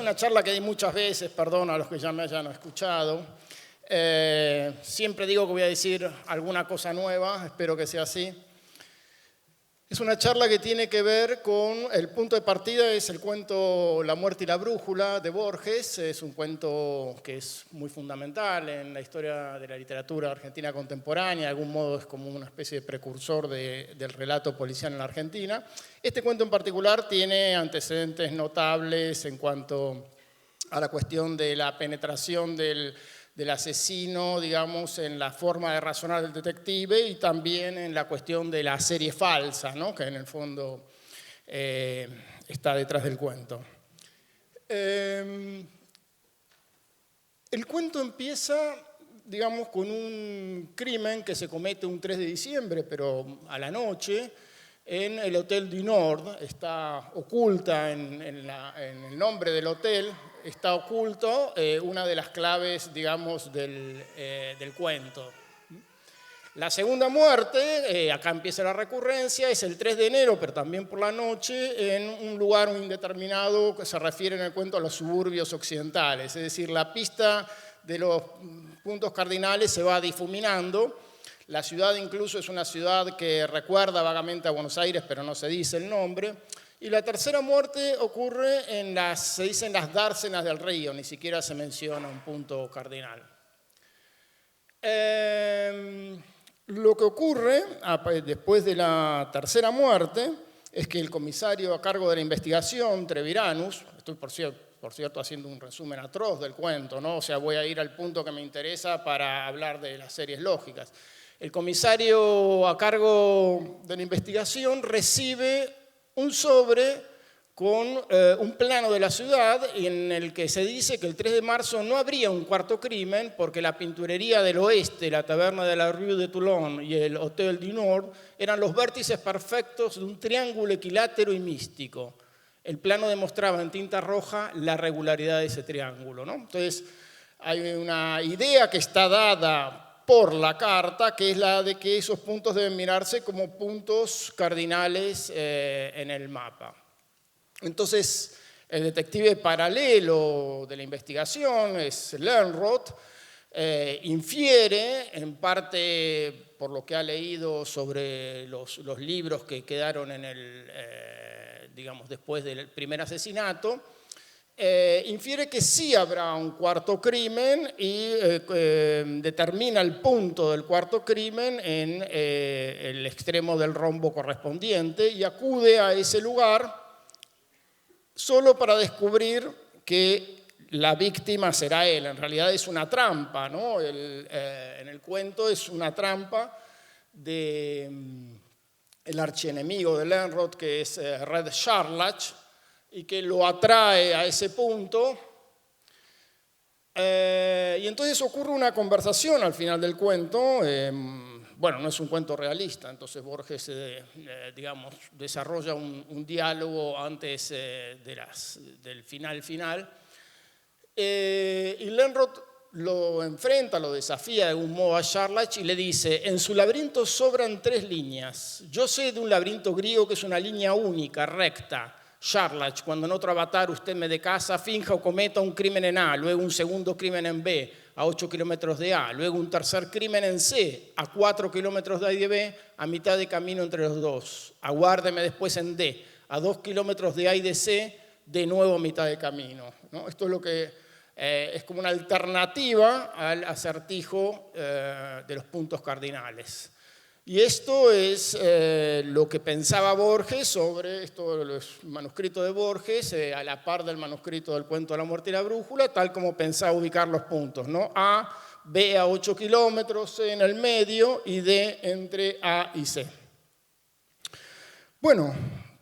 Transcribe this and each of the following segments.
una charla que di muchas veces, perdón a los que ya me hayan escuchado. Siempre digo que voy a decir alguna cosa nueva, espero que sea así. Es una charla que tiene que ver con, el punto de partida es el cuento La muerte y la brújula de Borges. Es un cuento que es muy fundamental en la historia de la literatura argentina contemporánea. De algún modo es como una especie de precursor del relato policial en la Argentina. Este cuento en particular tiene antecedentes notables en cuanto a la cuestión de la penetración del asesino, digamos, en la forma de razonar del detective y también en la cuestión de la serie falsa, ¿no? Que en el fondo está detrás del cuento. El cuento empieza, digamos, con un crimen que se comete un 3 de diciembre, pero a la noche, en el Hotel du Nord. Está oculta en el nombre del hotel, está oculto una de las claves, digamos, del cuento. La segunda muerte, acá empieza la recurrencia, es el 3 de enero, pero también por la noche, en un lugar indeterminado que se refiere en el cuento a los suburbios occidentales. Es decir, la pista de los puntos cardinales se va difuminando. La ciudad incluso es una ciudad que recuerda vagamente a Buenos Aires, pero no se dice el nombre. Y la tercera muerte ocurre se dice en las dársenas del río, ni siquiera se menciona un punto cardinal. Lo que ocurre después de la tercera muerte es que el comisario a cargo de la investigación, Treviranus, estoy por cierto haciendo un resumen atroz del cuento, ¿no? O sea, voy a ir al punto que me interesa para hablar de las series lógicas. El comisario a cargo de la investigación recibe un sobre con un plano de la ciudad en el que se dice que el 3 de marzo no habría un cuarto crimen porque la pinturería del oeste, la taberna de la Rue de Toulon y el Hotel du Nord eran los vértices perfectos de un triángulo equilátero y místico. El plano demostraba en tinta roja la regularidad de ese triángulo, ¿no? Entonces, hay una idea que está dada por la carta, que es la de que esos puntos deben mirarse como puntos cardinales en el mapa. Entonces, el detective paralelo de la investigación es Lönnrot, infiere, en parte por lo que ha leído sobre los libros que quedaron digamos, después del primer asesinato, infiere que sí habrá un cuarto crimen y determina el punto del cuarto crimen en el extremo del rombo correspondiente y acude a ese lugar solo para descubrir que la víctima será él. En realidad es una trampa, ¿no? En el cuento es una trampa del archienemigo de Lönnrot, que es Red Charlach, y que lo atrae a ese punto. Y entonces ocurre una conversación al final del cuento. Bueno, no es un cuento realista, entonces Borges, digamos, desarrolla un diálogo antes del final. Y Lönnrot lo enfrenta, lo desafía de algún modo a Charlach y le dice: en su laberinto sobran 3 líneas. Yo sé de un laberinto griego que es una línea única, recta. Charlach, cuando en otro avatar usted me de casa, finja o cometa un crimen en A, luego un segundo crimen en B, a 8 kilómetros de A, luego un tercer crimen en C, a 4 kilómetros de A y de B, a mitad de camino entre los dos. Aguárdeme después en D, a 2 kilómetros de A y de C, de nuevo a mitad de camino, ¿no? Esto es lo que es como una alternativa al acertijo de los puntos cardinales. Y esto es lo que pensaba Borges sobre los manuscritos de Borges, a la par del manuscrito del cuento de La muerte y la brújula, tal como pensaba ubicar los puntos, ¿no? A, B a 8 kilómetros, C en el medio y D entre A y C. Bueno,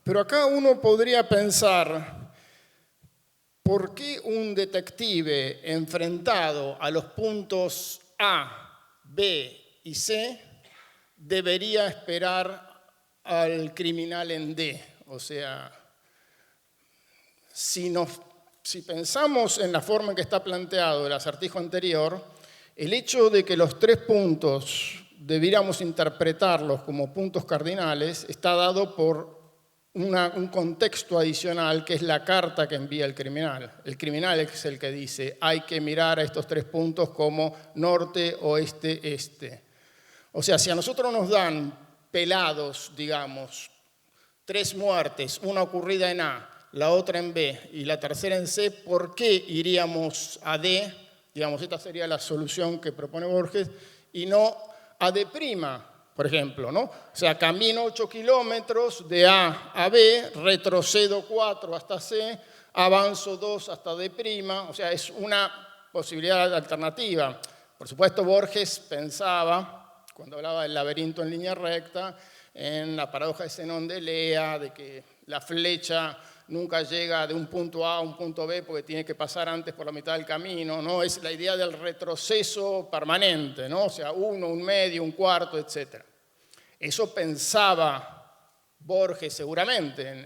pero acá uno podría pensar, ¿por qué un detective enfrentado a los puntos A, B y C debería esperar al criminal en D? O sea, si pensamos en la forma en que está planteado el acertijo anterior, el hecho de que los 3 puntos debiéramos interpretarlos como puntos cardinales está dado por un contexto adicional que es la carta que envía el criminal. El criminal es el que dice, hay que mirar a estos 3 puntos como norte, oeste, este. O sea, si a nosotros nos dan pelados, digamos, 3 muertes, una ocurrida en A, la otra en B y la tercera en C, ¿por qué iríamos a D? Digamos, esta sería la solución que propone Borges, y no a D', por ejemplo, ¿no? O sea, camino 8 kilómetros de A a B, retrocedo 4 hasta C, avanzo 2 hasta D', o sea, es una posibilidad alternativa. Por supuesto, Borges pensaba, cuando hablaba del laberinto en línea recta, en la paradoja de Zenón de Elea, de que la flecha nunca llega de un punto A a un punto B porque tiene que pasar antes por la mitad del camino, ¿no? Es la idea del retroceso permanente, ¿no? O sea, 1, 1/2, 1/4, etc. Eso pensaba Borges seguramente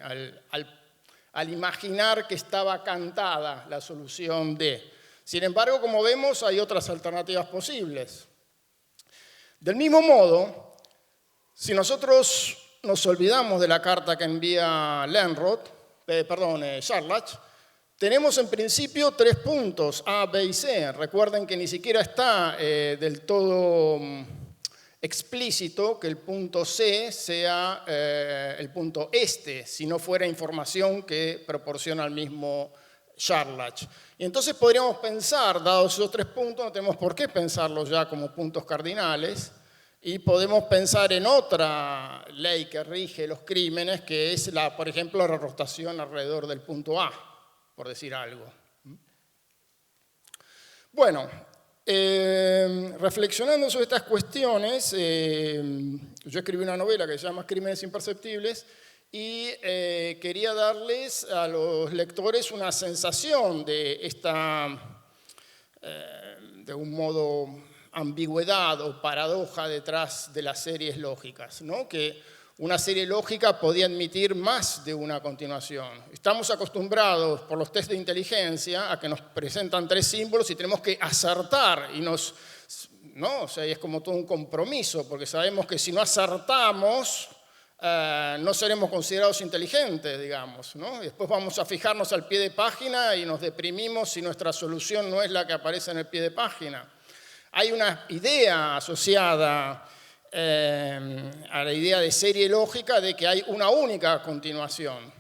al imaginar que estaba cantada la solución D. Sin embargo, como vemos, hay otras alternativas posibles. Del mismo modo, si nosotros nos olvidamos de la carta que envía Charlach, tenemos en principio 3 puntos, A, B y C. Recuerden que ni siquiera está del todo explícito que el punto C sea el punto este, si no fuera información que proporciona el mismo Charlach. Y entonces podríamos pensar, dados esos 3 puntos, no tenemos por qué pensarlos ya como puntos cardinales, y podemos pensar en otra ley que rige los crímenes, que es, por ejemplo, la rotación alrededor del punto A, por decir algo. Bueno, reflexionando sobre estas cuestiones, yo escribí una novela que se llama Crímenes Imperceptibles y quería darles a los lectores una sensación de esta, de un modo, ambigüedad o paradoja detrás de las series lógicas, ¿no? Que una serie lógica podía admitir más de una continuación. Estamos acostumbrados por los test de inteligencia a que nos presentan 3 símbolos y tenemos que acertar, y ¿no? O sea, es como todo un compromiso, porque sabemos que si no acertamos, no seremos considerados inteligentes, digamos, ¿no? Y después vamos a fijarnos al pie de página y nos deprimimos si nuestra solución no es la que aparece en el pie de página. Hay una idea asociada a la idea de serie lógica de que hay una única continuación.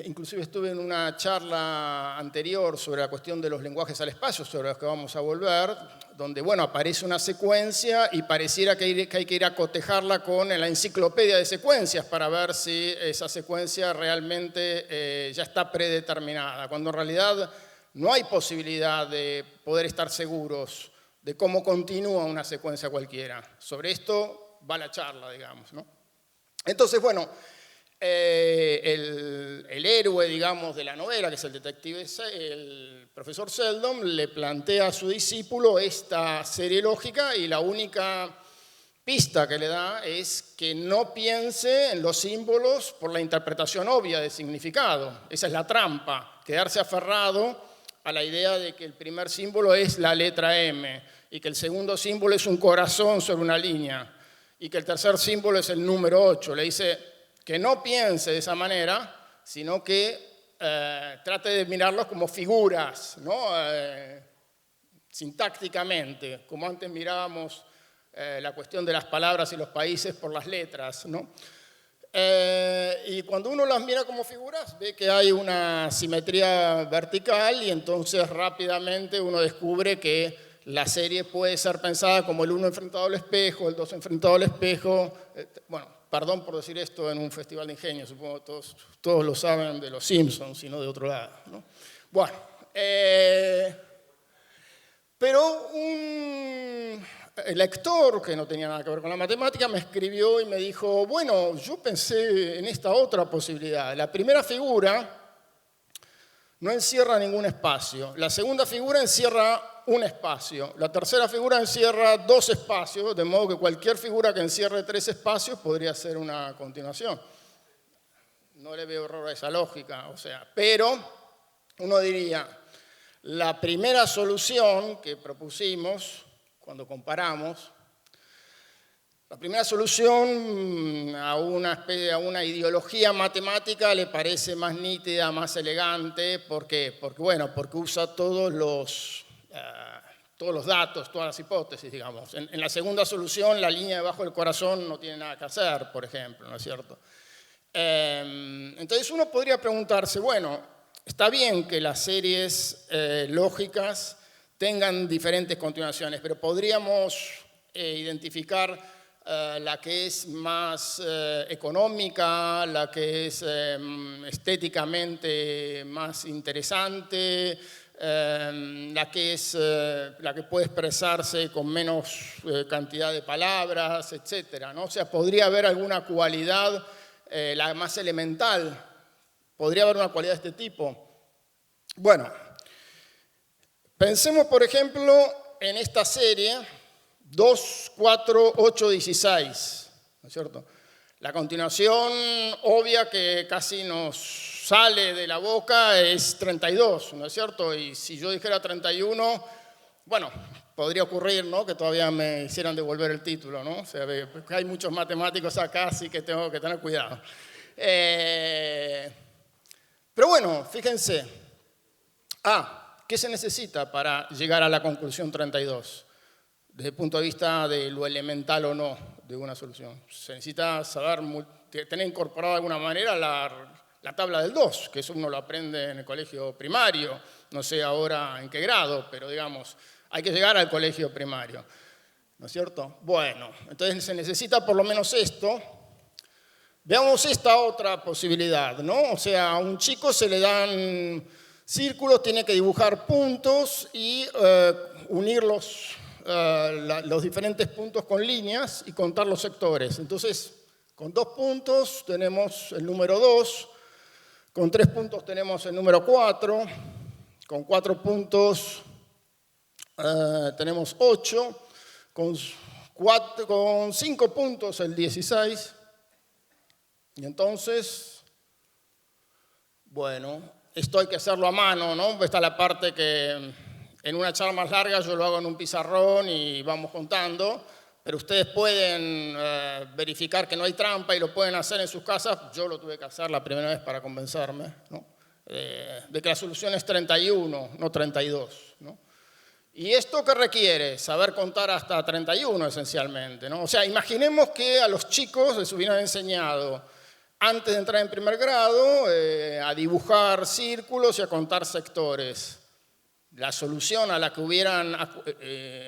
Inclusive estuve en una charla anterior sobre la cuestión de los lenguajes al espacio, sobre los que vamos a volver, donde bueno, aparece una secuencia y pareciera que hay que ir a cotejarla con la enciclopedia de secuencias para ver si esa secuencia realmente ya está predeterminada, cuando en realidad no hay posibilidad de poder estar seguros de cómo continúa una secuencia cualquiera. Sobre esto va la charla, digamos, ¿no? Entonces, bueno, el héroe, digamos, de la novela, que es el detective, el profesor Seldon, le plantea a su discípulo esta serie lógica y la única pista que le da es que no piense en los símbolos por la interpretación obvia de significado. Esa es la trampa, quedarse aferrado a la idea de que el primer símbolo es la letra M, y que el segundo símbolo es un corazón sobre una línea, y que el tercer símbolo es el número 8. Le dice que no piense de esa manera, sino que trate de mirarlos como figuras, ¿no? Sintácticamente, como antes mirábamos la cuestión de las palabras y los países por las letras, ¿no? Y cuando uno las mira como figuras, ve que hay una simetría vertical y entonces rápidamente uno descubre que la serie puede ser pensada como el 1 enfrentado al espejo, el 2 enfrentado al espejo. Bueno, perdón por decir esto en un festival de ingenio, supongo que todos lo saben de los Simpsons y no de otro lado, ¿no? Bueno, pero un lector que no tenía nada que ver con la matemática me escribió y me dijo, bueno, yo pensé en esta otra posibilidad. La primera figura no encierra ningún espacio. La segunda figura encierra un espacio. La tercera figura encierra 2 espacios, de modo que cualquier figura que encierre 3 espacios podría ser una continuación. No le veo error a esa lógica, o sea, pero uno diría, la primera solución que propusimos, cuando comparamos, La primera solución a una ideología matemática le parece más nítida, más elegante. ¿Por qué? Porque usa todos los datos, todas las hipótesis, digamos. En la segunda solución, la línea debajo del corazón no tiene nada que hacer, por ejemplo, ¿no es cierto? Entonces uno podría preguntarse, bueno, está bien que las series lógicas tengan diferentes continuaciones, pero podríamos identificar la que es más económica, la que es estéticamente más interesante, la que puede expresarse con menos cantidad de palabras, etcétera, ¿no? O sea, podría haber alguna cualidad, la más elemental, podría haber una cualidad de este tipo. Bueno, pensemos, por ejemplo, en esta serie 2, 4, 8, 16, ¿no es cierto? La continuación obvia que casi nos sale de la boca es 32, ¿no es cierto? Y si yo dijera 31, bueno, podría ocurrir, ¿no?, que todavía me hicieran devolver el título, ¿no? O sea, hay muchos matemáticos acá, así que tengo que tener cuidado. Pero bueno, fíjense. ¿Qué se necesita para llegar a la conclusión 32? Desde el punto de vista de lo elemental o no de una solución. Se necesita saber, tener incorporado de alguna manera la tabla del 2, que eso uno lo aprende en el colegio primario, no sé ahora en qué grado, pero digamos, hay que llegar al colegio primario, ¿no es cierto? Bueno, entonces se necesita por lo menos esto. Veamos esta otra posibilidad, ¿no? O sea, a un chico se le dan círculos, tiene que dibujar puntos y unir los diferentes puntos con líneas y contar los sectores. Entonces, con 2 puntos tenemos el número 2, con 3 puntos tenemos el número 4, con 4 puntos tenemos 8, con 5 puntos el 16, y entonces, bueno, esto hay que hacerlo a mano, ¿no? Esta es la parte que en una charla más larga yo lo hago en un pizarrón y vamos contando, pero ustedes pueden verificar que no hay trampa y lo pueden hacer en sus casas. Yo lo tuve que hacer la primera vez para convencerme, ¿no?, de que la solución es 31, no 32, ¿no? ¿Y esto qué requiere? Saber contar hasta 31 esencialmente, ¿no? O sea, imaginemos que a los chicos les hubieran enseñado antes de entrar en primer grado a dibujar círculos y a contar sectores. La solución a la que hubieran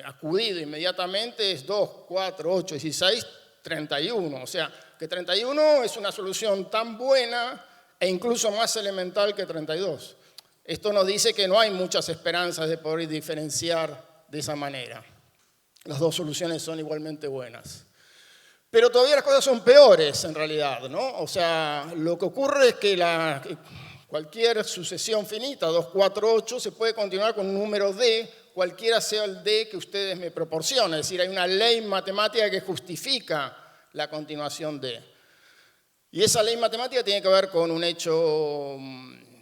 acudido inmediatamente es 2, 4, 8, 16, 31. O sea, que 31 es una solución tan buena e incluso más elemental que 32. Esto nos dice que no hay muchas esperanzas de poder diferenciar de esa manera. Las dos soluciones son igualmente buenas. Pero todavía las cosas son peores en realidad, ¿no? O sea, lo que ocurre es que cualquier sucesión finita, 2, 4, 8, se puede continuar con un número D, cualquiera sea el D que ustedes me proporcionen. Es decir, hay una ley matemática que justifica la continuación D. Y esa ley matemática tiene que ver con un hecho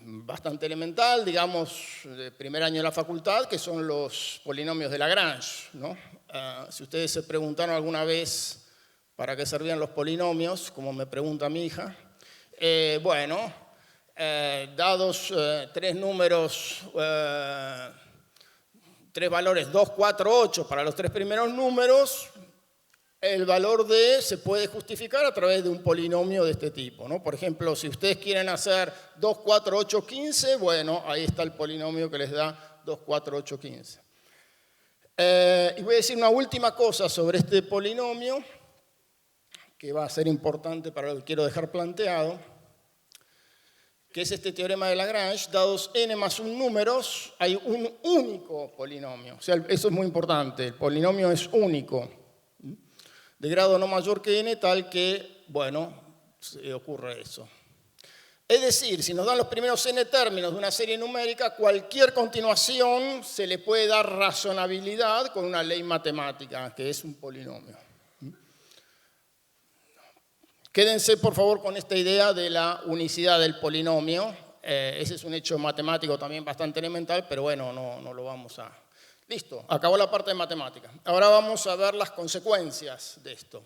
bastante elemental, digamos, de primer año de la facultad, que son los polinomios de Lagrange, ¿no? Si ustedes se preguntaron alguna vez para qué servían los polinomios, como me pregunta mi hija, dados 3 números, 3 valores, 2, 4, 8 para los 3 primeros números, el valor D se puede justificar a través de un polinomio de este tipo, ¿no? Por ejemplo, si ustedes quieren hacer 2, 4, 8, 15, bueno, ahí está el polinomio que les da 2, 4, 8, 15. Y voy a decir una última cosa sobre este polinomio, que va a ser importante para lo que quiero dejar planteado, que es este teorema de Lagrange. Dados n más 1 números, hay un único polinomio. O sea, eso es muy importante, el polinomio es único, de grado no mayor que n, tal que, bueno, se ocurre eso. Es decir, si nos dan los primeros n términos de una serie numérica, cualquier continuación se le puede dar razonabilidad con una ley matemática, que es un polinomio. Quédense, por favor, con esta idea de la unicidad del polinomio. Ese es un hecho matemático también bastante elemental, pero bueno, no lo vamos a... Listo, acabó la parte de matemática. Ahora vamos a ver las consecuencias de esto.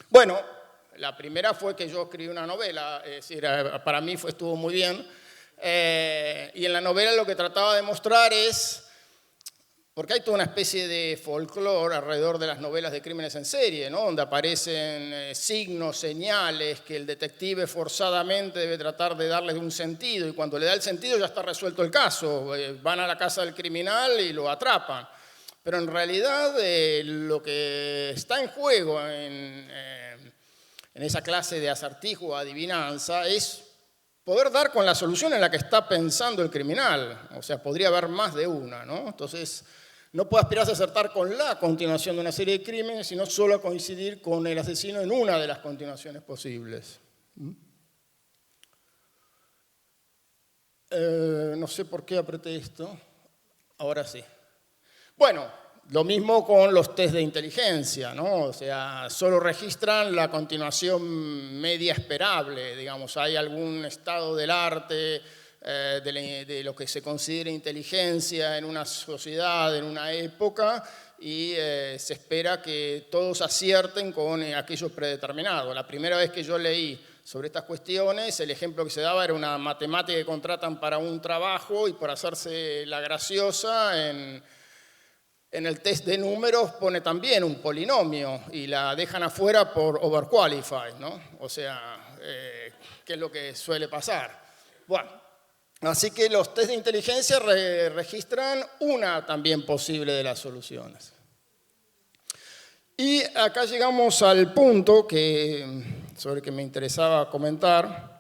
Bueno, la primera fue que yo escribí una novela, es decir, para mí estuvo muy bien. Y en la novela lo que trataba de mostrar es, porque hay toda una especie de folclore alrededor de las novelas de crímenes en serie, ¿no? Donde aparecen signos, señales, que el detective forzadamente debe tratar de darles un sentido, y cuando le da el sentido ya está resuelto el caso. Van a la casa del criminal y lo atrapan. Pero en realidad lo que está en juego en esa clase de acertijo o adivinanza es poder dar con la solución en la que está pensando el criminal. O sea, podría haber más de una, ¿no? Entonces, no puede aspirarse a acertar con la continuación de una serie de crímenes, sino solo a coincidir con el asesino en una de las continuaciones posibles. No sé por qué apreté esto. Ahora sí. Bueno, lo mismo con los test de inteligencia, ¿no? O sea, solo registran la continuación media esperable, digamos. Hay algún estado del arte, de lo que se considera inteligencia en una sociedad, en una época, y se espera que todos acierten con aquello predeterminado. La primera vez que yo leí sobre estas cuestiones, el ejemplo que se daba era una matemática que contratan para un trabajo y por hacerse la graciosa en el test de números pone también un polinomio y la dejan afuera por overqualified, ¿no? O sea, ¿qué es lo que suele pasar? Bueno, así que los test de inteligencia registran una también posible de las soluciones. Y acá llegamos al punto sobre el que me interesaba comentar,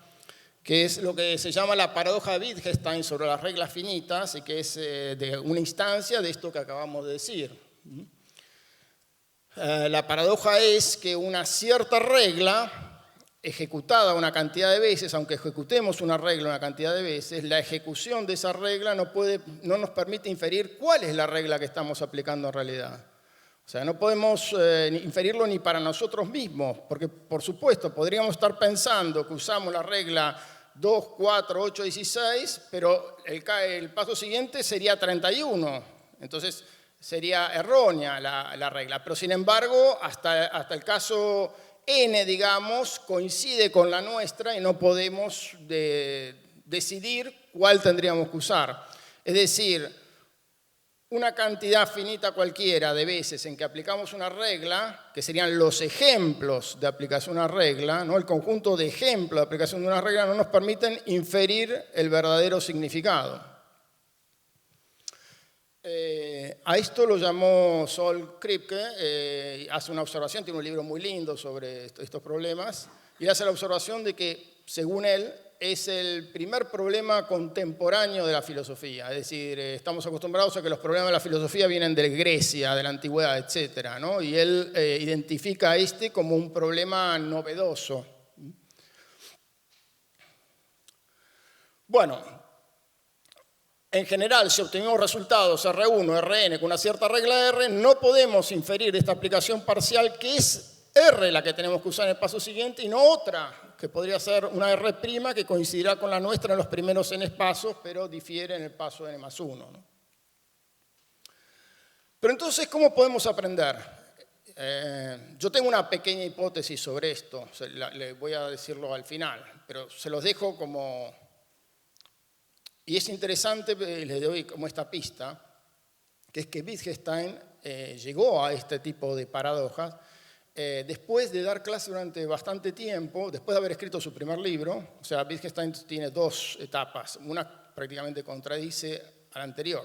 que es lo que se llama la paradoja de Wittgenstein sobre las reglas finitas, y que es de una instancia de esto que acabamos de decir. La paradoja es que una cierta regla, ejecutada una cantidad de veces, aunque ejecutemos una regla una cantidad de veces, la ejecución de esa regla no nos permite inferir cuál es la regla que estamos aplicando en realidad. O sea, no podemos inferirlo ni para nosotros mismos, porque por supuesto podríamos estar pensando que usamos la regla 2, 4, 8, 16, pero el paso siguiente sería 31. Entonces sería errónea la regla. Pero sin embargo, hasta el caso n, digamos, coincide con la nuestra y no podemos decidir cuál tendríamos que usar. Es decir, una cantidad finita cualquiera de veces en que aplicamos una regla, que serían los ejemplos de aplicación de una regla, ¿no? El conjunto de ejemplos de aplicación de una regla no nos permiten inferir el verdadero significado. A esto lo llamó Sol Kripke, hace una observación, tiene un libro muy lindo sobre estos problemas, y hace la observación de que, según él, es el primer problema contemporáneo de la filosofía. Es decir, estamos acostumbrados a que los problemas de la filosofía vienen de Grecia, de la antigüedad, etc., ¿no? Y él identifica este como un problema novedoso. Bueno, en general, si obtenemos resultados R1, Rn con una cierta regla R, no podemos inferir de esta aplicación parcial que es R la que tenemos que usar en el paso siguiente y no otra, que podría ser una R' que coincidirá con la nuestra en los primeros n pasos, pero difiere en el paso n más 1, ¿no? Pero entonces, ¿cómo podemos aprender? Yo tengo una pequeña hipótesis sobre esto, le voy a decirlo al final, pero se los dejo como... Y es interesante, les doy como esta pista, que es que Wittgenstein llegó a este tipo de paradojas después de dar clase durante bastante tiempo, después de haber escrito su primer libro. O sea, Wittgenstein tiene dos etapas, una prácticamente contradice a la anterior.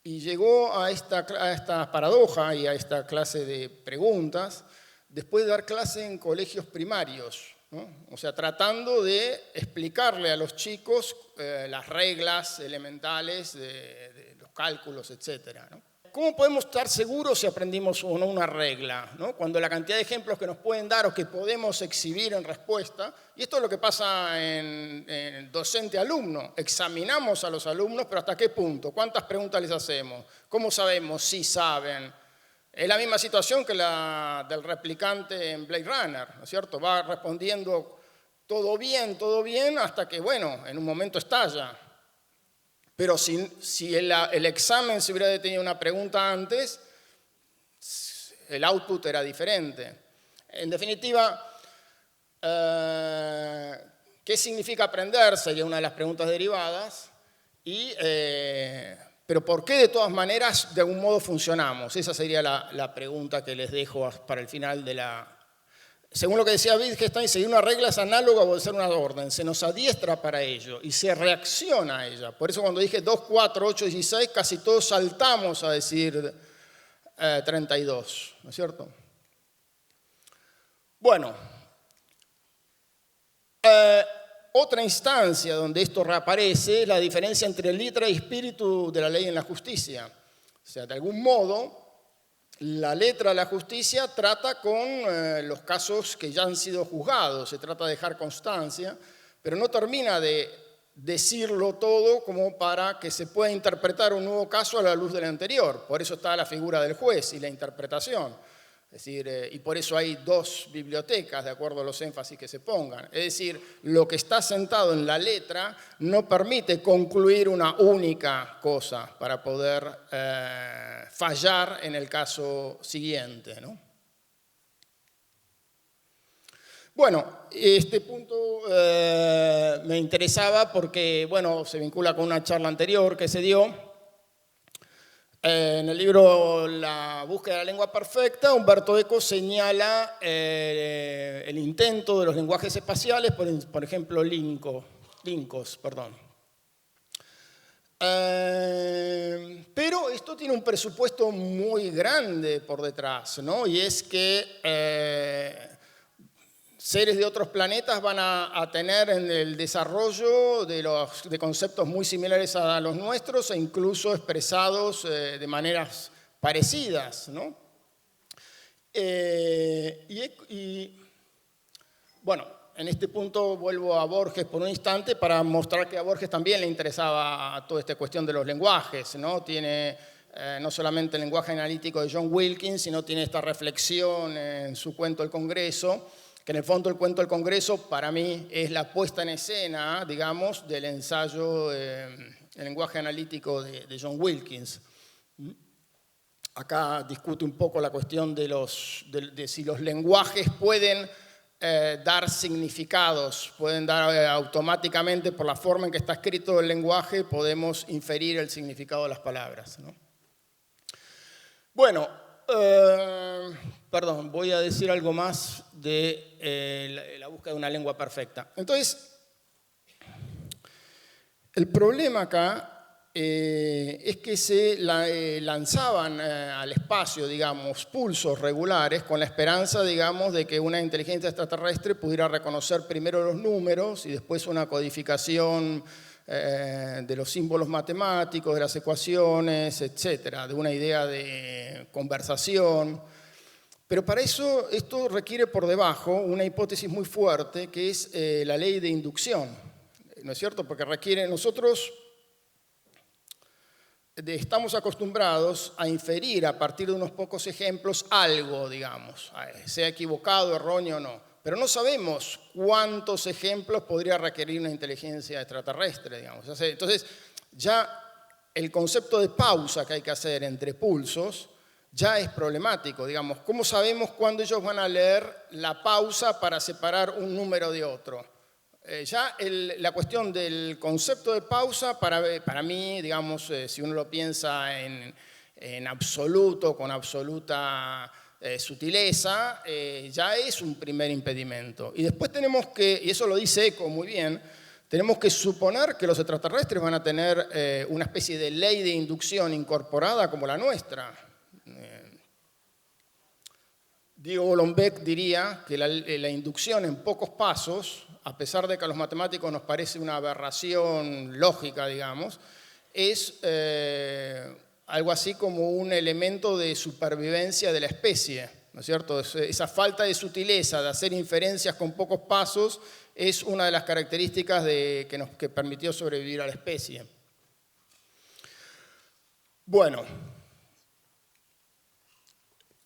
Y llegó a esta paradoja y a esta clase de preguntas después de dar clase en colegios primarios, ¿no? O sea, tratando de explicarle a los chicos las reglas elementales de los cálculos, etc., ¿no? ¿Cómo podemos estar seguros si aprendimos o no una regla, ¿no? Cuando la cantidad de ejemplos que nos pueden dar o que podemos exhibir en respuesta, y esto es lo que pasa en docente-alumno, examinamos a los alumnos, pero ¿hasta qué punto? ¿Cuántas preguntas les hacemos? ¿Cómo sabemos si saben? Es la misma situación que la del replicante en Blade Runner, ¿no es cierto? Va respondiendo todo bien, hasta que, bueno, en un momento estalla. Pero si el examen se hubiera detenido una pregunta antes, el output era diferente. En definitiva, ¿qué significa aprender? Sería una de las preguntas derivadas. Pero ¿por qué de todas maneras de algún modo funcionamos? Esa sería la pregunta que les dejo para el final de la... Según lo que decía Wittgenstein, seguir una regla es análogo a obedecer una orden. Se nos adiestra para ello y se reacciona a ella. Por eso cuando dije 2, 4, 8, 16, casi todos saltamos a decir 32, ¿no es cierto? Bueno, otra instancia donde esto reaparece es la diferencia entre letra y espíritu de la ley en la justicia. O sea, de algún modo, la letra de la justicia trata con los casos que ya han sido juzgados, se trata de dejar constancia, pero no termina de decirlo todo como para que se pueda interpretar un nuevo caso a la luz del anterior. Por eso está la figura del juez y la interpretación. Es decir, y por eso hay dos bibliotecas, de acuerdo a los énfasis que se pongan. Es decir, lo que está sentado en la letra no permite concluir una única cosa para poder fallar en el caso siguiente, ¿no? Bueno, este punto me interesaba porque, bueno, se vincula con una charla anterior que se dio. En el libro La búsqueda de la lengua perfecta, Umberto Eco señala el intento de los lenguajes espaciales, por ejemplo, Lincos. Pero esto tiene un presupuesto muy grande por detrás, ¿no? Y es que seres de otros planetas van a tener en el desarrollo de conceptos muy similares a los nuestros e incluso expresados de maneras parecidas, ¿no? Bueno, en este punto vuelvo a Borges por un instante para mostrar que a Borges también le interesaba toda esta cuestión de los lenguajes, ¿no? Tiene no solamente el lenguaje analítico de John Wilkins, sino tiene esta reflexión en su cuento El Congreso, que en el fondo el cuento del Congreso para mí es la puesta en escena, digamos, del ensayo El lenguaje analítico de John Wilkins. Acá discute un poco la cuestión de si los lenguajes pueden dar significados, pueden dar automáticamente, por la forma en que está escrito el lenguaje, podemos inferir el significado de las palabras, ¿no? Bueno, perdón, voy a decir algo más de la búsqueda de una lengua perfecta. Entonces, el problema acá es que se lanzaban al espacio, digamos, pulsos regulares con la esperanza, digamos, de que una inteligencia extraterrestre pudiera reconocer primero los números y después una codificación de los símbolos matemáticos, de las ecuaciones, etcétera, de una idea de conversación. Pero para eso esto requiere por debajo una hipótesis muy fuerte que es la ley de inducción, ¿no es cierto? Porque nosotros estamos acostumbrados a inferir a partir de unos pocos ejemplos algo, digamos, sea equivocado, erróneo o no. Pero no sabemos cuántos ejemplos podría requerir una inteligencia extraterrestre, digamos. Entonces, ya el concepto de pausa que hay que hacer entre pulsos ya es problemático, digamos. ¿Cómo sabemos cuándo ellos van a leer la pausa para separar un número de otro? Ya la cuestión del concepto de pausa, para mí, digamos, si uno lo piensa en absoluto, con absoluta sutileza, ya es un primer impedimento. Y después tenemos que, y eso lo dice Eco muy bien, tenemos que suponer que los extraterrestres van a tener una especie de ley de inducción incorporada como la nuestra. Diego Golombek diría que la inducción en pocos pasos, a pesar de que a los matemáticos nos parece una aberración lógica, digamos, es algo así como un elemento de supervivencia de la especie, ¿no es cierto? Esa falta de sutileza de hacer inferencias con pocos pasos es una de las características que permitió sobrevivir a la especie. Bueno,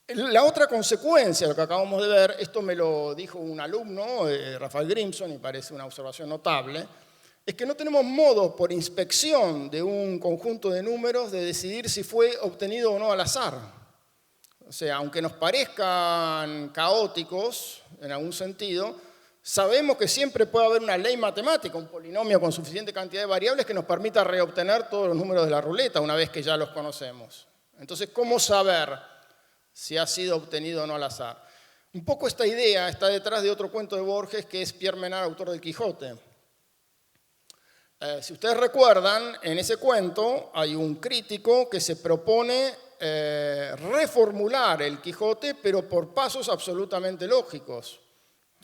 la otra consecuencia, lo que acabamos de ver, esto me lo dijo un alumno, Rafael Grimson, y parece una observación notable, es que no tenemos modo por inspección de un conjunto de números de decidir si fue obtenido o no al azar. O O sea, aunque nos parezcan caóticos en algún sentido, sabemos que siempre puede haber una ley matemática, un polinomio con suficiente cantidad de variables que nos permita reobtener todos los números de la ruleta una vez que ya los conocemos. Entonces, ¿cómo saber si ha sido obtenido o no al azar? Un poco esta idea está detrás de otro cuento de Borges, que es Pierre Menard, autor del Quijote. Si ustedes recuerdan, en ese cuento hay un crítico que se propone reformular el Quijote, pero por pasos absolutamente lógicos.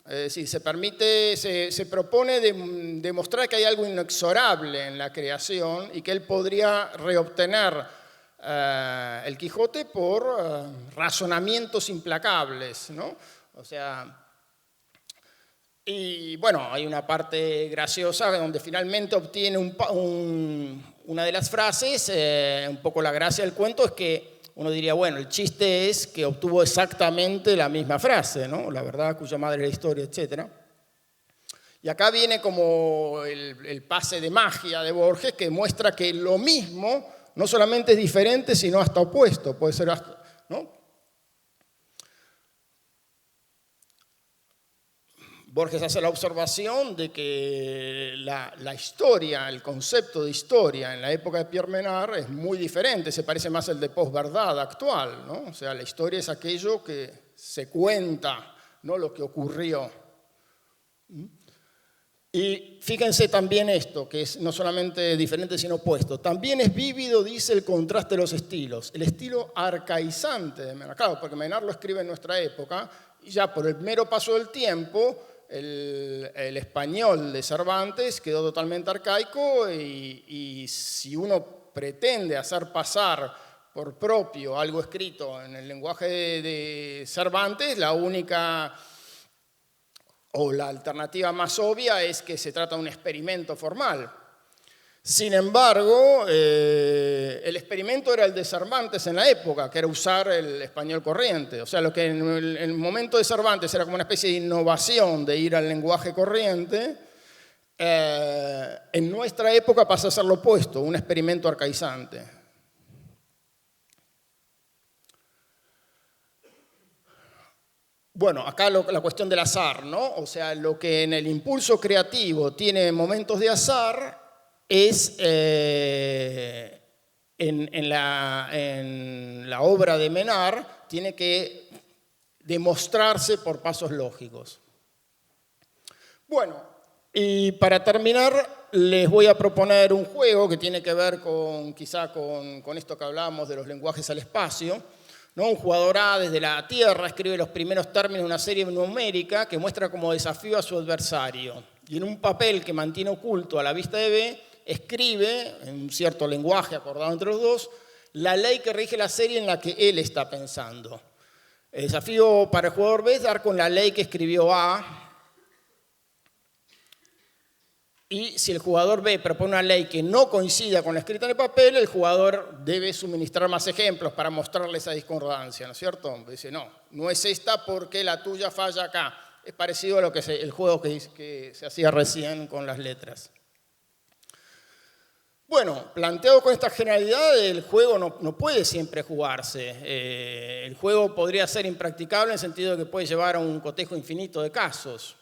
Es decir, se propone demostrar que hay algo inexorable en la creación y que él podría reobtener el Quijote por razonamientos implacables, ¿no? O sea, y bueno, hay una parte graciosa donde finalmente obtiene una de las frases, un poco la gracia del cuento es que uno diría, bueno, el chiste es que obtuvo exactamente la misma frase, ¿no? La verdad cuya madre es la historia, etc. Y acá viene como el pase de magia de Borges que muestra que lo mismo no solamente es diferente, sino hasta opuesto. Puede ser hasta, ¿no? Borges hace la observación de que la historia, el concepto de historia en la época de Pierre Menard es muy diferente, se parece más al de posverdad actual, ¿no? O sea, la historia es aquello que se cuenta, no lo que ocurrió. Y fíjense también esto, que es no solamente diferente sino opuesto. También es vívido, dice, el contraste de los estilos. El estilo arcaizante de Menard, claro, porque Menard lo escribe en nuestra época, y ya por el mero paso del tiempo, el español de Cervantes quedó totalmente arcaico y si uno pretende hacer pasar por propio algo escrito en el lenguaje de Cervantes, la única o la alternativa más obvia es que se trata de un experimento formal. Sin embargo, el experimento era el de Cervantes en la época, que era usar el español corriente. O sea, lo que en el momento de Cervantes era como una especie de innovación de ir al lenguaje corriente, en nuestra época pasa a ser lo opuesto, un experimento arcaizante. Bueno, acá la cuestión del azar, ¿no? O sea, lo que en el impulso creativo tiene momentos de azar es en la obra de Menard tiene que demostrarse por pasos lógicos. Bueno, y para terminar les voy a proponer un juego que tiene que ver quizá con esto que hablábamos de los lenguajes al espacio, ¿no? Un jugador A desde la Tierra escribe los primeros términos de una serie numérica que muestra como desafío a su adversario. Y en un papel que mantiene oculto a la vista de B, escribe, en un cierto lenguaje acordado entre los dos, la ley que rige la serie en la que él está pensando. El desafío para el jugador B es dar con la ley que escribió A. Y si el jugador B propone una ley que no coincida con la escrita en el papel, el jugador debe suministrar más ejemplos para mostrarle esa discordancia, ¿no es cierto? Dice, no es esta porque la tuya falla acá. Es parecido a lo que el juego que se hacía recién con las letras. Bueno, planteado con esta generalidad, el juego no puede siempre jugarse. El juego podría ser impracticable en el sentido de que puede llevar a un cotejo infinito de casos.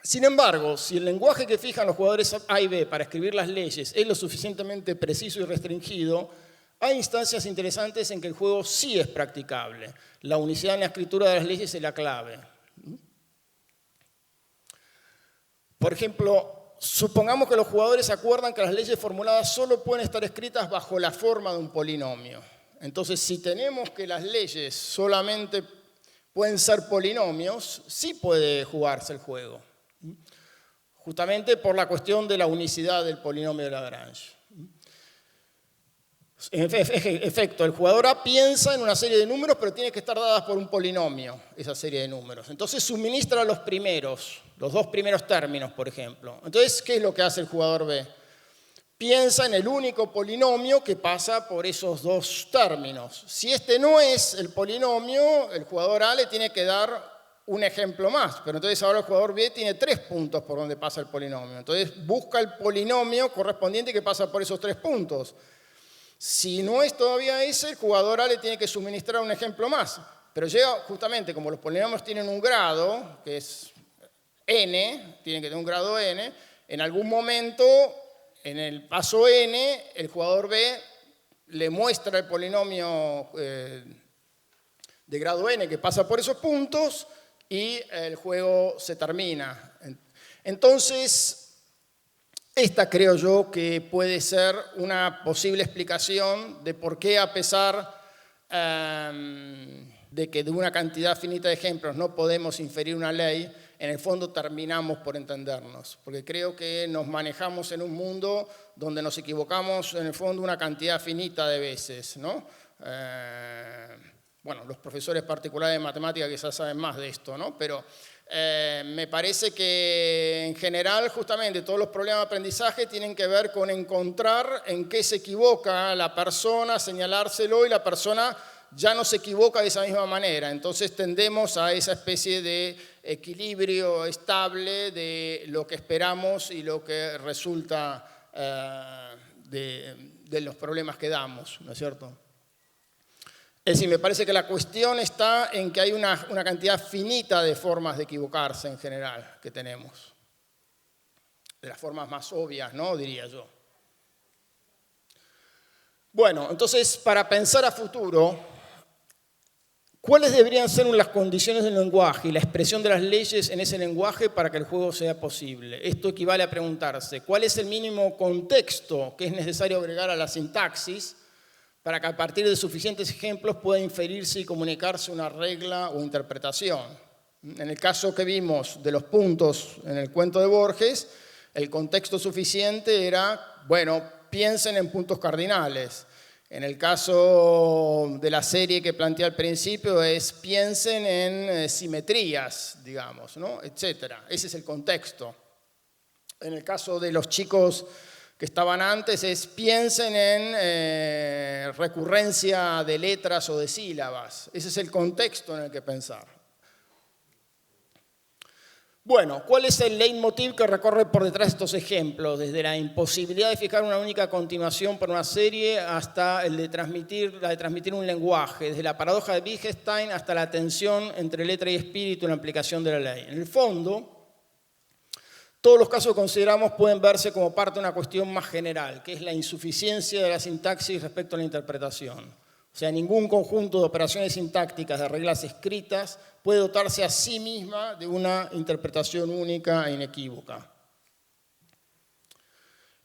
Sin embargo, si el lenguaje que fijan los jugadores A y B para escribir las leyes es lo suficientemente preciso y restringido, hay instancias interesantes en que el juego sí es practicable. La unicidad en la escritura de las leyes es la clave. Por ejemplo, supongamos que los jugadores acuerdan que las leyes formuladas solo pueden estar escritas bajo la forma de un polinomio. Entonces, si tenemos que las leyes solamente pueden ser polinomios, sí puede jugarse el juego. Justamente por la cuestión de la unicidad del polinomio de Lagrange. En efecto, el jugador A piensa en una serie de números, pero tiene que estar dadas por un polinomio, esa serie de números. Entonces suministra los dos primeros términos, por ejemplo. Entonces, ¿qué es lo que hace el jugador B? Piensa en el único polinomio que pasa por esos dos términos. Si este no es el polinomio, el jugador A le tiene que dar un ejemplo más, pero entonces ahora el jugador B tiene 3 puntos por donde pasa el polinomio. Entonces busca el polinomio correspondiente que pasa por esos 3 puntos. Si no es todavía ese, el jugador A le tiene que suministrar un ejemplo más. Pero llega justamente, como los polinomios tienen un grado, que es n, tienen que tener un grado n, en algún momento, en el paso n, el jugador B le muestra el polinomio de grado n que pasa por esos puntos y el juego se termina. Entonces, esta creo yo que puede ser una posible explicación de por qué, a pesar de que de una cantidad finita de ejemplos no podemos inferir una ley, en el fondo terminamos por entendernos. Porque creo que nos manejamos en un mundo donde nos equivocamos en el fondo una cantidad finita de veces, ¿no? Bueno, los profesores particulares de matemática quizás saben más de esto, ¿no? Pero me parece que en general justamente todos los problemas de aprendizaje tienen que ver con encontrar en qué se equivoca la persona, señalárselo, y la persona ya no se equivoca de esa misma manera. Entonces tendemos a esa especie de equilibrio estable de lo que esperamos y lo que resulta de los problemas que damos, ¿no es cierto? Es decir, me parece que la cuestión está en que hay una cantidad finita de formas de equivocarse en general que tenemos. De las formas más obvias, ¿no? Diría yo. Bueno, entonces, para pensar a futuro, ¿cuáles deberían ser las condiciones del lenguaje y la expresión de las leyes en ese lenguaje para que el juego sea posible? Esto equivale a preguntarse, ¿cuál es el mínimo contexto que es necesario agregar a la sintaxis para que a partir de suficientes ejemplos pueda inferirse y comunicarse una regla o interpretación? En el caso que vimos de los puntos en el cuento de Borges, el contexto suficiente era, bueno, piensen en puntos cardinales. En el caso de la serie que planteé al principio es piensen en simetrías, digamos, ¿no? Etcétera. Ese es el contexto. En el caso de los chicos que estaban antes es piensen en recurrencia de letras o de sílabas. Ese es el contexto en el que pensar. Bueno, ¿cuál es el leitmotiv que recorre por detrás de estos ejemplos? Desde la imposibilidad de fijar una única continuación para una serie hasta la de transmitir un lenguaje, desde la paradoja de Wittgenstein hasta la tensión entre letra y espíritu en la aplicación de la ley. En el fondo, todos los casos que consideramos pueden verse como parte de una cuestión más general, que es la insuficiencia de la sintaxis respecto a la interpretación. O sea, ningún conjunto de operaciones sintácticas de reglas escritas puede dotarse a sí misma de una interpretación única e inequívoca.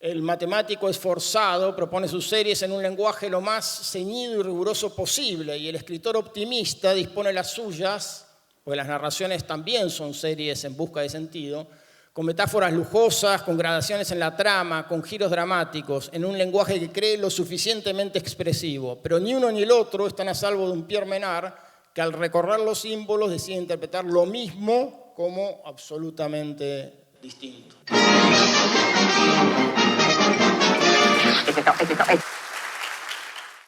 El matemático esforzado propone sus series en un lenguaje lo más ceñido y riguroso posible, y el escritor optimista dispone las suyas, pues las narraciones también son series en busca de sentido, con metáforas lujosas, con gradaciones en la trama, con giros dramáticos, en un lenguaje que cree lo suficientemente expresivo. Pero ni uno ni el otro están a salvo de un Pierre Menard que al recorrer los símbolos decide interpretar lo mismo como absolutamente distinto.